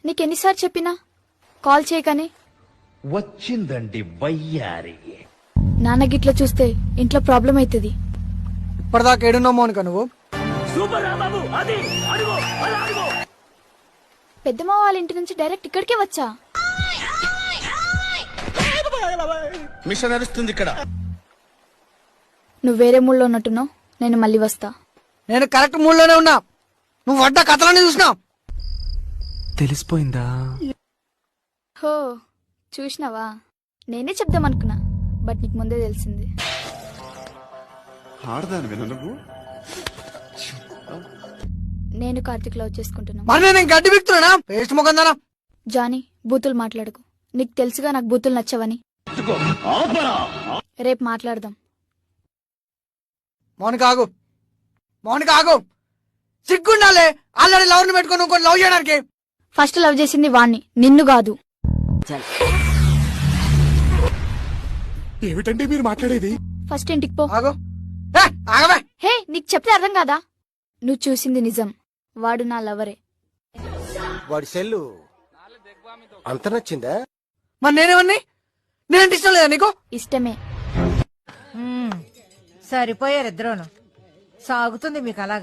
నీకెన్నిసార్లు చెప్పినా కాల్ చేయకని. వచ్చిందండి వయ్యారి. నాన్న గిట్ల చూస్తే ఇంట్లో ప్రాబ్లం అవుతుంది. ఇప్పటిదాకా ఏడున్నావు మౌనిక నువ్వు? పెద్దమ్మ వాళ్ళ ఇంటి నుంచి డైరెక్ట్ ఇక్కడికే వచ్చా. మిషన్ నడుస్తుంది ఇక్కడ. నువ్వు వేరే మూడ్లో ఉన్నట్టున్నావు. నేను మళ్ళీ వస్తా. నేను కరెక్ట్ మూడ్లోనే ఉన్నా. నువ్వు వడ్డ కథలన్నీ చూసినా. తెలిసిపోయిందా? హో చూసినావా? నేనే చెప్దాం అనుకున్నా, బట్ నీకు ముందే తెలిసింది. నేను కార్తిక్ లవ్ చేసుకుంటున్నా. మరి నేను గడ్డి బిక్తున్నా పేస్ట్ ముఖందానా. జానీ బూతులు మాట్లాడకు. నీకు తెలుసుగా నాకు బూతులు నచ్చవని. రేపు మాట్లాడదాం. మౌనిక ఆగు, మౌనిక ఆగు. సిగ్గుండాలే ఆల్రెడీ లవర్ని పెట్టుకుని ఇంకోటి లవ్ చేయడానికి. ఫస్ట్ లవ్ చేసింది వాణ్ణి, నిన్ను కాదు. ఏమిటండి మీరు మాట్లాడేది? ఫస్ట్ ఇంటికి పో. ఆగు. ఆగవే. హే నీకు చెప్తే అర్థం కాదా? నువ్వు చూసింది నిజం. వాడు నా లవరే. వాడి సెల్లు అంత నచ్చిందా? మరి నేనేమన్నా? నేనంటే ఇష్టం లేదా నీకు? ఇష్టమే. సరిపోయారు ఇద్దరూను. సాగుతుంది మీకు అలాగా.